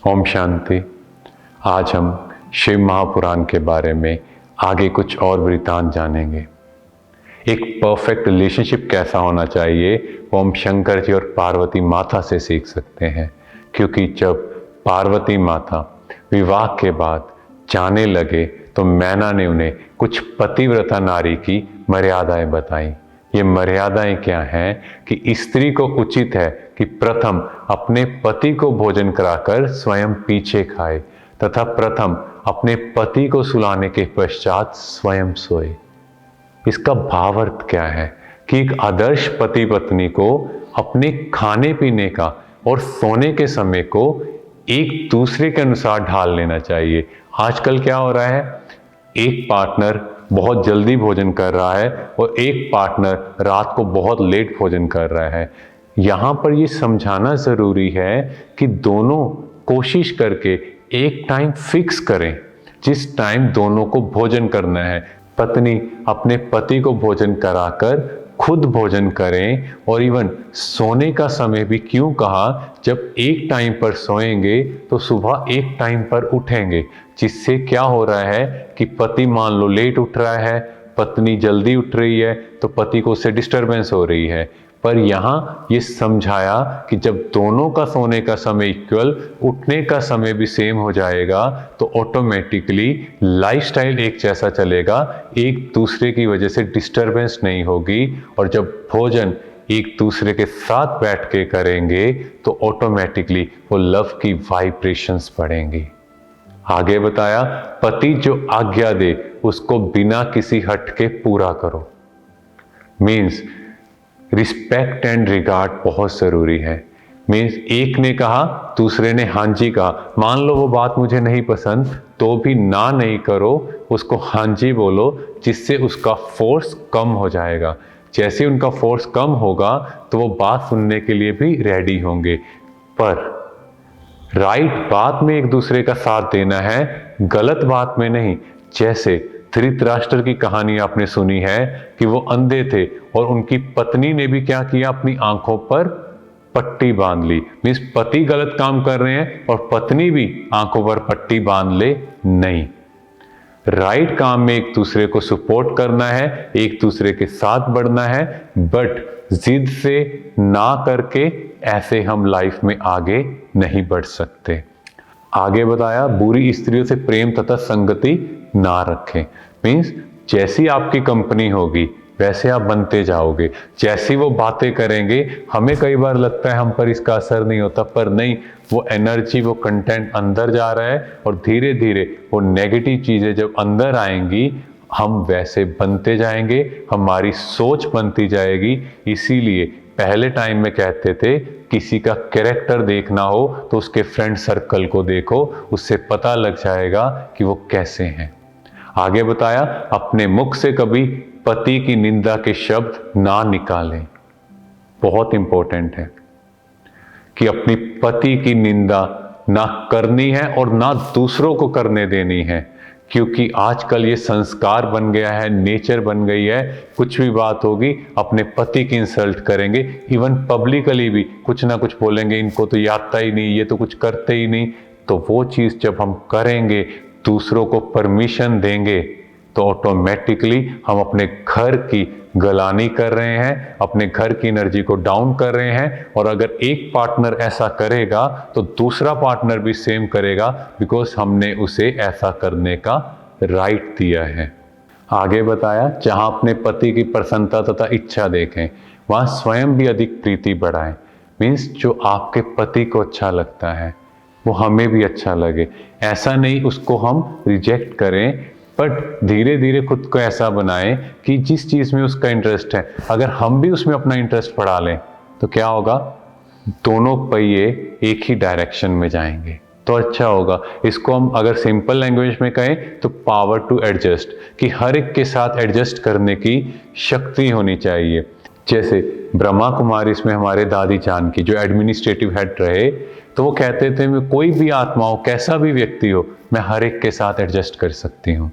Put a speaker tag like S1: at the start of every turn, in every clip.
S1: ओम शांति। आज हम शिव महापुराण के बारे में आगे कुछ और वृतांत जानेंगे। एक परफेक्ट रिलेशनशिप कैसा होना चाहिए वो हम शंकर जी और पार्वती माता से सीख सकते हैं, क्योंकि जब पार्वती माता विवाह के बाद जाने लगे तो मैना ने उन्हें कुछ पतिव्रता नारी की मर्यादाएं बताई। ये मर्यादाएं क्या हैं कि स्त्री को उचित है कि प्रथम अपने पति को भोजन कराकर स्वयं पीछे खाए तथा प्रथम अपने पति को सुलाने के पश्चात स्वयं सोए। इसका भावार्थ क्या है कि एक आदर्श पति पत्नी को अपने खाने पीने का और सोने के समय को एक दूसरे के अनुसार ढाल लेना चाहिए। आजकल क्या हो रहा है, एक पार्टनर बहुत जल्दी भोजन कर रहा है और एक पार्टनर रात को बहुत लेट भोजन कर रहा है। यहाँ पर ये समझाना ज़रूरी है कि दोनों कोशिश करके एक टाइम फिक्स करें जिस टाइम दोनों को भोजन करना है। पत्नी अपने पति को भोजन कराकर खुद भोजन करें, और इवन सोने का समय भी क्यों कहा, जब एक टाइम पर सोएंगे तो सुबह एक टाइम पर उठेंगे, जिससे क्या हो रहा है कि पति मान लो लेट उठ रहा है, पत्नी जल्दी उठ रही है तो पति को उससे डिस्टरबेंस हो रही है। पर यहाँ ये समझाया कि जब दोनों का सोने का समय इक्वल, उठने का समय भी सेम हो जाएगा तो ऑटोमेटिकली लाइफस्टाइल एक जैसा चलेगा, एक दूसरे की वजह से डिस्टरबेंस नहीं होगी। और जब भोजन एक दूसरे के साथ बैठ के करेंगे तो ऑटोमेटिकली वो लव की वाइब्रेशंस बढ़ेंगी। आगे बताया, पति जो आज्ञा दे उसको बिना किसी हट के पूरा करो। मीन्स रिस्पेक्ट एंड रिगार्ड बहुत ज़रूरी है। मीन्स एक ने कहा दूसरे ने हाँ जी कहा, मान लो वो बात मुझे नहीं पसंद तो भी ना नहीं करो, उसको हाँ जी बोलो, जिससे उसका फोर्स कम हो जाएगा। जैसे उनका फोर्स कम होगा तो वो बात सुनने के लिए भी रेडी होंगे। पर राइट बात में एक दूसरे का साथ देना है, गलत बात में नहीं। जैसे धृतराष्ट्र की कहानी आपने सुनी है कि वो अंधे थे और उनकी पत्नी ने भी क्या किया, अपनी आंखों पर पट्टी बांध ली। मीन्स पति गलत काम कर रहे हैं और पत्नी भी आंखों पर पट्टी बांध ले, नहीं। राइट काम में एक दूसरे को सपोर्ट करना है, एक दूसरे के साथ बढ़ना है, बट जिद से ना करके ऐसे हम लाइफ में आगे नहीं बढ़ सकते। आगे बताया, बुरी स्त्रियों से प्रेम तथा संगति ना रखें। मीन्स जैसी आपकी कंपनी होगी वैसे आप बनते जाओगे, जैसी वो बातें करेंगे। हमें कई बार लगता है हम पर इसका असर नहीं होता, पर नहीं, वो एनर्जी, वो कंटेंट अंदर जा रहा है और धीरे धीरे वो नेगेटिव चीज़ें जब अंदर आएंगी हम वैसे बनते जाएंगे, हमारी सोच बनती जाएगी। इसीलिए पहले टाइम में कहते थे किसी का कैरेक्टर देखना हो तो उसके फ्रेंड सर्कल को देखो, उससे पता लग जाएगा कि वो कैसे हैं। आगे बताया, अपने मुख से कभी पति की निंदा के शब्द ना निकालें। बहुत इंपॉर्टेंट है कि अपनी पति की निंदा ना करनी है और ना दूसरों को करने देनी है, क्योंकि आजकल ये संस्कार बन गया है, नेचर बन गई है। कुछ भी बात होगी अपने पति की इंसल्ट करेंगे, इवन पब्लिकली भी कुछ ना कुछ बोलेंगे, इनको तो ये आता ही नहीं, ये तो कुछ करते ही नहीं। तो वो चीज़ जब हम करेंगे, दूसरों को परमिशन देंगे, तो ऑटोमेटिकली हम अपने घर की गलानी कर रहे हैं, अपने घर की एनर्जी को डाउन कर रहे हैं। और अगर एक पार्टनर ऐसा करेगा तो दूसरा पार्टनर भी सेम करेगा, बिकॉज हमने उसे ऐसा करने का राइट दिया है। आगे बताया, जहां अपने पति की प्रसन्नता तथा इच्छा देखें वहां स्वयं भी अधिक प्रीति बढ़ाएं। मीन्स जो आपके पति को अच्छा लगता है वो हमें भी अच्छा लगे। ऐसा नहीं उसको हम रिजेक्ट करें, बट धीरे धीरे खुद को ऐसा बनाएं कि जिस चीज़ में उसका इंटरेस्ट है, अगर हम भी उसमें अपना इंटरेस्ट बढ़ा लें तो क्या होगा, दोनों पहिए एक ही डायरेक्शन में जाएंगे तो अच्छा होगा। इसको हम अगर सिंपल लैंग्वेज में कहें तो पावर टू एडजस्ट, कि हर एक के साथ एडजस्ट करने की शक्ति होनी चाहिए। जैसे ब्रह्मा कुमारी इसमें हमारे दादी जान की जो एडमिनिस्ट्रेटिव हेड रहे, तो वो कहते थे मैं कोई भी आत्मा हो, कैसा भी व्यक्ति हो, मैं हर एक के साथ एडजस्ट कर सकती हूँ।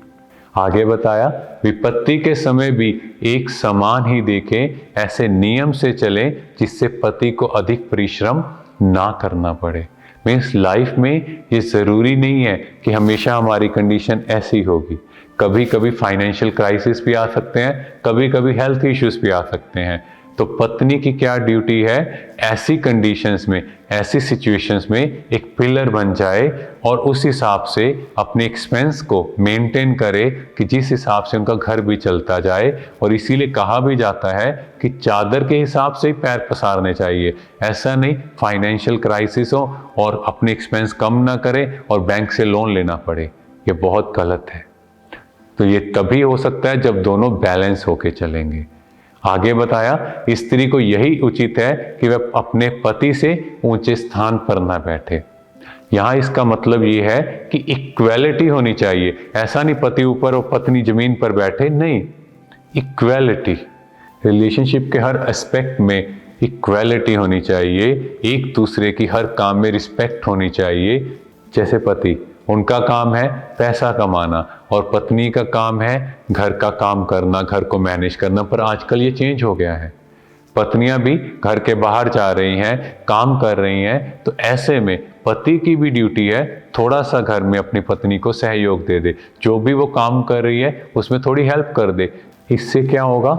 S1: आगे बताया, विपत्ति के समय भी एक समान ही देखें, ऐसे नियम से चलें जिससे पति को अधिक परिश्रम ना करना पड़े। मीन्स लाइफ में ये ज़रूरी नहीं है कि हमेशा हमारी कंडीशन ऐसी होगी। कभी कभी फाइनेंशियल क्राइसिस भी आ सकते हैं, कभी कभी हेल्थ इश्यूज भी आ सकते हैं। तो पत्नी की क्या ड्यूटी है, ऐसी कंडीशंस में, ऐसी सिचुएशंस में एक पिलर बन जाए और उस हिसाब से अपने एक्सपेंस को मेंटेन करे कि जिस हिसाब से उनका घर भी चलता जाए। और इसीलिए कहा भी जाता है कि चादर के हिसाब से ही पैर पसारने चाहिए। ऐसा नहीं फाइनेंशियल क्राइसिस हो और अपने एक्सपेंस कम ना करे और बैंक से लोन लेना पड़े, ये बहुत गलत है। तो ये तभी हो सकता है जब दोनों बैलेंस होके चलेंगे। आगे बताया, स्त्री को यही उचित है कि वह अपने पति से ऊंचे स्थान पर ना बैठे। यहां इसका मतलब ये है कि इक्वेलिटी होनी चाहिए। ऐसा नहीं पति ऊपर और पत्नी जमीन पर बैठे, नहीं, इक्वेलिटी। रिलेशनशिप के हर एस्पेक्ट में इक्वेलिटी होनी चाहिए, एक दूसरे की हर काम में रिस्पेक्ट होनी चाहिए। जैसे पति, उनका काम है पैसा कमाना और पत्नी का काम है घर का काम करना, घर को मैनेज करना। पर आजकल ये चेंज हो गया है, पत्नियां भी घर के बाहर जा रही हैं, काम कर रही हैं। तो ऐसे में पति की भी ड्यूटी है थोड़ा सा घर में अपनी पत्नी को सहयोग दे दे, जो भी वो काम कर रही है उसमें थोड़ी हेल्प कर दे। इससे क्या होगा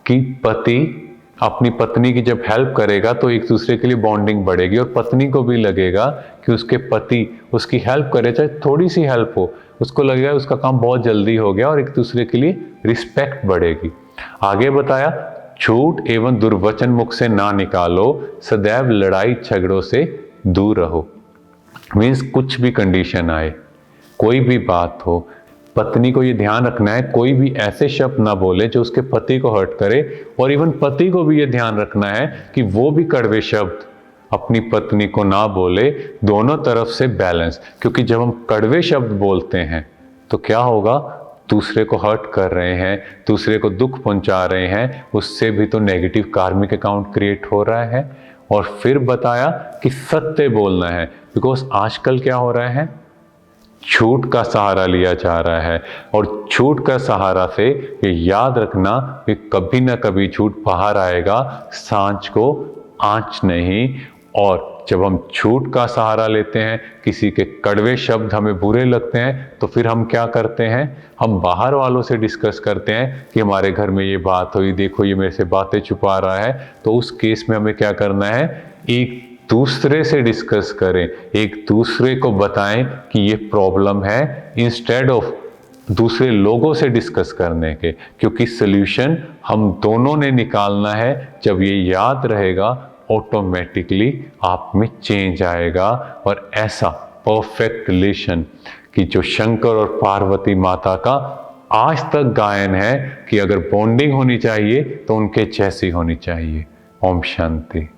S1: कि पति अपनी पत्नी की जब हेल्प करेगा तो एक दूसरे के लिए बॉन्डिंग बढ़ेगी और पत्नी को भी लगेगा कि उसके पति उसकी हेल्प करे, चाहे थोड़ी सी हेल्प हो, उसको लगेगा उसका काम बहुत जल्दी हो गया और एक दूसरे के लिए रिस्पेक्ट बढ़ेगी। आगे बताया, झूठ एवं दुर्वचन मुख से ना निकालो, सदैव लड़ाई झगड़ों से दूर रहो। मीन्स कुछ भी कंडीशन आए, कोई भी बात हो, पत्नी को ये ध्यान रखना है कोई भी ऐसे शब्द ना बोले जो उसके पति को हर्ट करे। और इवन पति को भी ये ध्यान रखना है कि वो भी कड़वे शब्द अपनी पत्नी को ना बोले। दोनों तरफ से बैलेंस, क्योंकि जब हम कड़वे शब्द बोलते हैं तो क्या होगा, दूसरे को हर्ट कर रहे हैं, दूसरे को दुख पहुंचा रहे हैं, उससे भी तो नेगेटिव कार्मिक अकाउंट क्रिएट हो रहा है। और फिर बताया कि सत्य बोलना है, बिकॉज आजकल क्या हो रहा है, झूठ का सहारा लिया जा रहा है। और झूठ का सहारा से ये याद रखना कि कभी ना कभी झूठ बाहर आएगा, सांच को आंच नहीं। और जब हम झूठ का सहारा लेते हैं, किसी के कड़वे शब्द हमें बुरे लगते हैं, तो फिर हम क्या करते हैं, हम बाहर वालों से डिस्कस करते हैं कि हमारे घर में ये बात हुई, देखो ये मेरे से बातें छुपा रहा है। तो उस केस में हमें क्या करना है, एक दूसरे से डिस्कस करें, एक दूसरे को बताएं कि ये प्रॉब्लम है, इंस्टेड ऑफ दूसरे लोगों से डिस्कस करने के। क्योंकि सल्यूशन हम दोनों ने निकालना है। जब ये याद रहेगा, ऑटोमेटिकली आप में चेंज आएगा। और ऐसा परफेक्ट रिलेशन कि जो शंकर और पार्वती माता का आज तक गायन है कि अगर बॉन्डिंग होनी चाहिए तो उनके जैसी होनी चाहिए। ओम शांति।